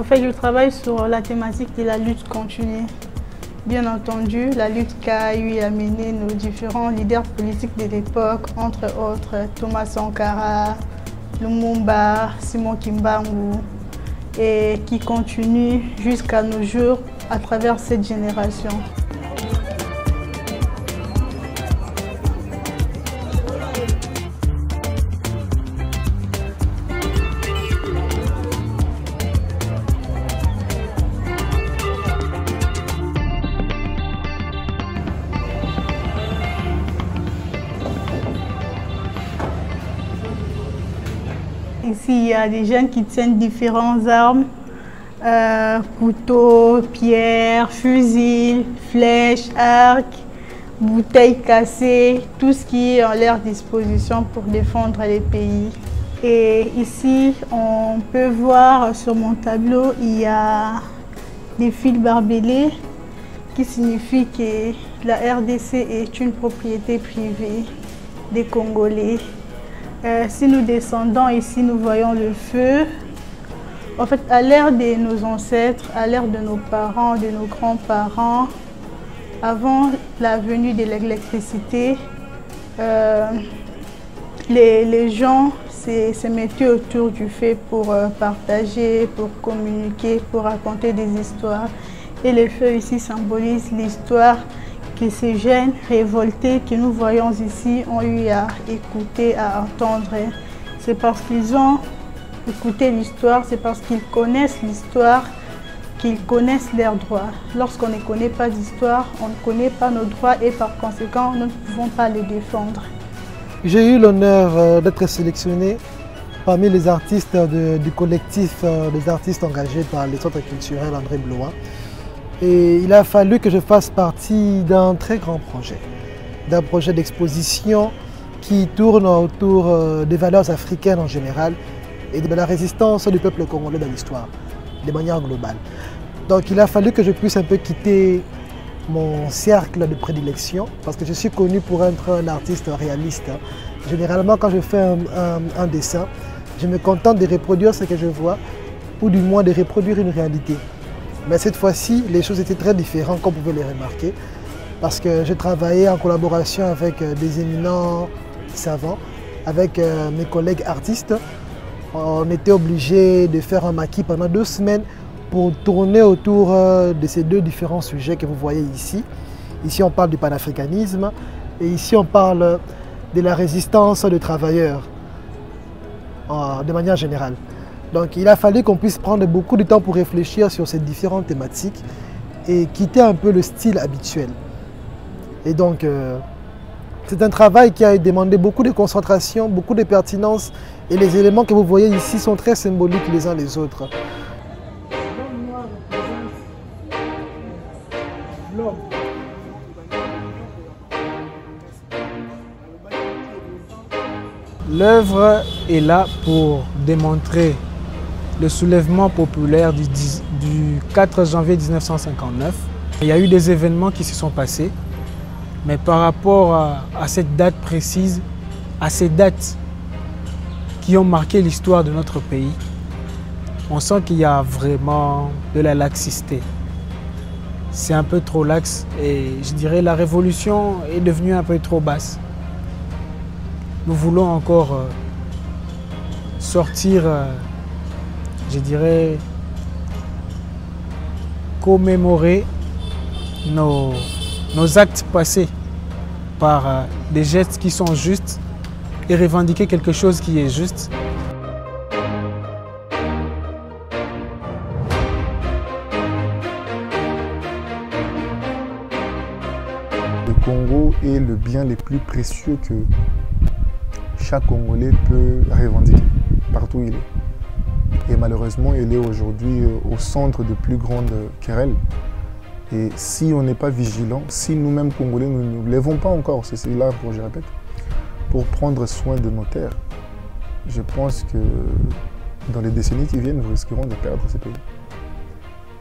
fait, je travaille sur la thématique de la lutte continue. Bien entendu, la lutte qu'a eu à mener nos différents leaders politiques de l'époque, entre autres Thomas Sankara, Lumumba, Simon Kimbangu, et qui continue jusqu'à nos jours à travers cette génération. Ici, il y a des jeunes qui tiennent différentes armes, couteaux, pierres, fusils, flèches, arcs, bouteilles cassées, tout ce qui est en leur disposition pour défendre les pays. Et ici, on peut voir sur mon tableau, il y a des fils barbelés qui signifie que la RDC est une propriété privée des Congolais. Si nous descendons ici, nous voyons le feu. En fait, à l'ère de nos ancêtres, à l'ère de nos parents, de nos grands-parents, avant la venue de l'électricité, les gens se mettaient autour du feu pour partager, pour communiquer, pour raconter des histoires. Et le feu ici symbolise l'histoire que ces jeunes révoltés que nous voyons ici ont eu à écouter, à entendre. C'est parce qu'ils ont écouté l'histoire, c'est parce qu'ils connaissent l'histoire, qu'ils connaissent leurs droits. Lorsqu'on ne connaît pas d'histoire, on ne connaît pas nos droits et par conséquent, nous ne pouvons pas les défendre. J'ai eu l'honneur d'être sélectionné parmi les artistes du collectif des artistes engagés par les centres culturels André Blois. Et il a fallu que je fasse partie d'un très grand projet, d'un projet d'exposition qui tourne autour des valeurs africaines en général et de la résistance du peuple congolais dans l'histoire, de manière globale. Donc il a fallu que je puisse un peu quitter mon cercle de prédilection parce que je suis connu pour être un artiste réaliste. Généralement, quand je fais un dessin, je me contente de reproduire ce que je vois ou du moins de reproduire une réalité. Mais cette fois-ci, les choses étaient très différentes, comme vous pouvez les remarquer, parce que j'ai travaillé en collaboration avec des éminents savants, avec mes collègues artistes. On était obligés de faire un maquis pendant 2 semaines pour tourner autour de ces 2 différents sujets que vous voyez ici. Ici, on parle du panafricanisme et ici, on parle de la résistance des travailleurs de manière générale. Donc il a fallu qu'on puisse prendre beaucoup de temps pour réfléchir sur ces différentes thématiques et quitter un peu le style habituel. Et donc c'est un travail qui a demandé beaucoup de concentration, beaucoup de pertinence et les éléments que vous voyez ici sont très symboliques les uns les autres. L'œuvre est là pour démontrer le soulèvement populaire du 4 janvier 1959. Il y a eu des événements qui se sont passés, mais par rapport à cette date précise, à ces dates qui ont marqué l'histoire de notre pays, on sent qu'il y a vraiment de la laxité. C'est un peu trop laxe et je dirais la révolution est devenue un peu trop basse. Nous voulons encore sortir, je dirais, commémorer nos actes passés par des gestes qui sont justes et revendiquer quelque chose qui est juste. Le Congo est le bien le plus précieux que chaque Congolais peut revendiquer, partout où il est. Et malheureusement, il est aujourd'hui au centre de plus grandes querelles. Et si on n'est pas vigilant, si nous-mêmes Congolais, nous ne nous lèvons pas encore, c'est là, je répète, pour prendre soin de nos terres, je pense que dans les décennies qui viennent, nous risquerons de perdre ces pays.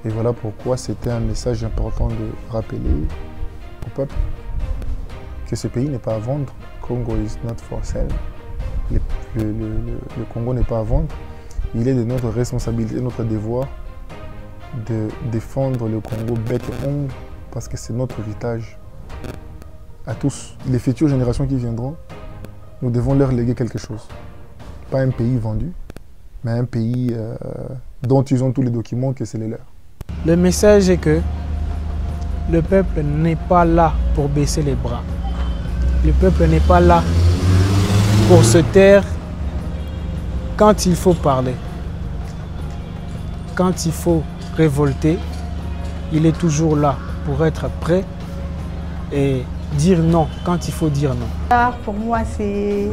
Et voilà pourquoi c'était un message important de rappeler au peuple que ce pays n'est pas à vendre. Congo is not for sale. Le Congo n'est pas à vendre. Il est de notre responsabilité, notre devoir de défendre le Congo bec et ongle parce que c'est notre héritage à tous. Les futures générations qui viendront, nous devons leur léguer quelque chose. Pas un pays vendu, mais un pays dont ils ont tous les documents que c'est les leurs. Le message est que le peuple n'est pas là pour baisser les bras. Le peuple n'est pas là pour se taire quand il faut parler. Quand il faut révolter, il est toujours là pour être prêt et dire non quand il faut dire non. L'art pour moi c'est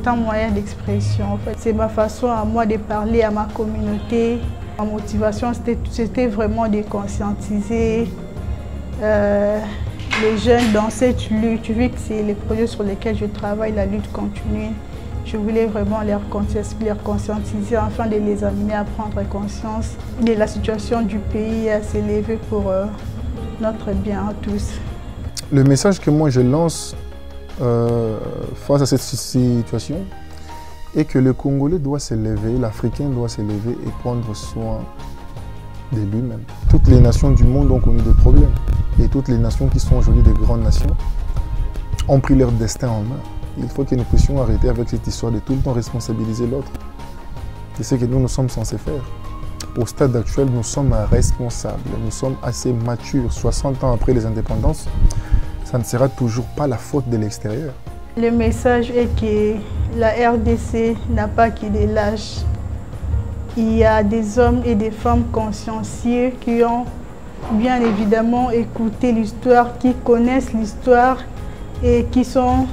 un moyen d'expression. En fait, c'est ma façon à moi de parler à ma communauté. Ma motivation c'était vraiment de conscientiser les jeunes dans cette lutte. Vu que c'est les projets sur lesquels je travaille, la lutte continue. Je voulais vraiment les conscientiser afin de les amener à prendre conscience de la situation du pays et à s'élever pour notre bien à tous. Le message que moi je lance face à cette situation est que le Congolais doit s'élever, l'Africain doit s'élever et prendre soin de lui-même. Toutes les nations du monde ont connu des problèmes et toutes les nations qui sont aujourd'hui des grandes nations ont pris leur destin en main. Il faut que nous puissions arrêter avec cette histoire de tout le temps responsabiliser l'autre. C'est ce que nous sommes censés faire. Au stade actuel, nous sommes responsables, nous sommes assez matures. 60 ans après les indépendances, ça ne sera toujours pas la faute de l'extérieur. Le message est que la RDC n'a pas quitté l'âge. Il y a des hommes et des femmes consciencieux qui ont bien évidemment écouté l'histoire, qui connaissent l'histoire et qui sont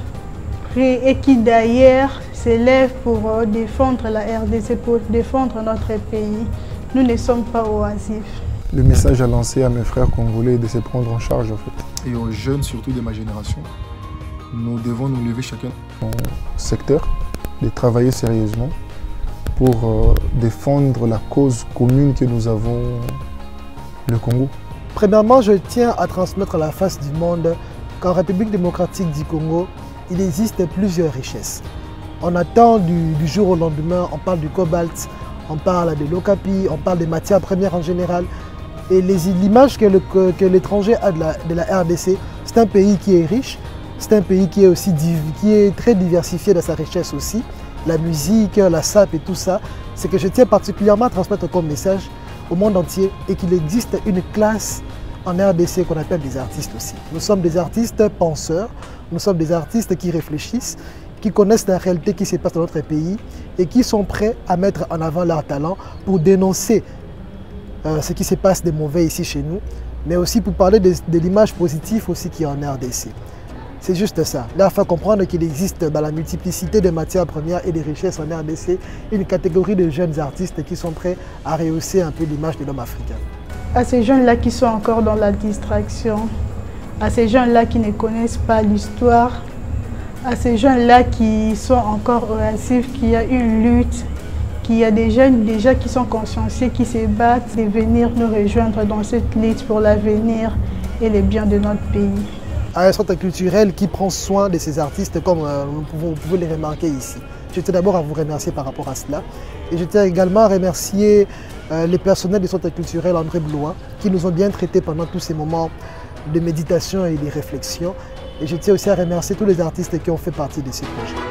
prêts et qui d'ailleurs s'élèvent pour défendre la RDC, pour défendre notre pays. Nous ne sommes pas oisifs. Le message à lancer à mes frères congolais est de se prendre en charge en fait. Et aux jeunes surtout de ma génération, nous devons nous lever chacun dans son secteur, de travailler sérieusement pour défendre la cause commune que nous avons, le Congo. Premièrement, je tiens à transmettre à la face du monde qu'en République démocratique du Congo, il existe plusieurs richesses. On attend du jour au lendemain, on parle du cobalt, on parle de l'okapi, on parle des matières premières en général. Et l'image que l'étranger a de la RDC, c'est un pays qui est riche, c'est un pays qui est aussi très diversifié dans sa richesse aussi. La musique, la SAP et tout ça, c'est que je tiens particulièrement à transmettre comme message au monde entier et qu'il existe une classe en RDC qu'on appelle des artistes aussi. Nous sommes des artistes penseurs, nous sommes des artistes qui réfléchissent, qui connaissent la réalité qui se passe dans notre pays et qui sont prêts à mettre en avant leur talent pour dénoncer ce qui se passe de mauvais ici chez nous, mais aussi pour parler de l'image positive aussi qui est en RDC. C'est juste ça. Là, il faut comprendre qu'il existe dans la multiplicité des matières premières et des richesses en RDC une catégorie de jeunes artistes qui sont prêts à rehausser un peu l'image de l'homme africain. À ces jeunes-là qui sont encore dans la distraction, à ces jeunes-là qui ne connaissent pas l'histoire, à ces jeunes-là qui sont encore oisifs, qu'il y a une lutte, qu'il y a des jeunes déjà qui sont consciencieux, qui se battent de venir nous rejoindre dans cette lutte pour l'avenir et le bien de notre pays. À un centre culturel qui prend soin de ces artistes comme vous pouvez les remarquer ici. Je tiens d'abord à vous remercier par rapport à cela. Et je tiens également à remercier les personnels du centre culturel André Blois qui nous ont bien traités pendant tous ces moments de méditation et de réflexion. Et je tiens aussi à remercier tous les artistes qui ont fait partie de ce projet.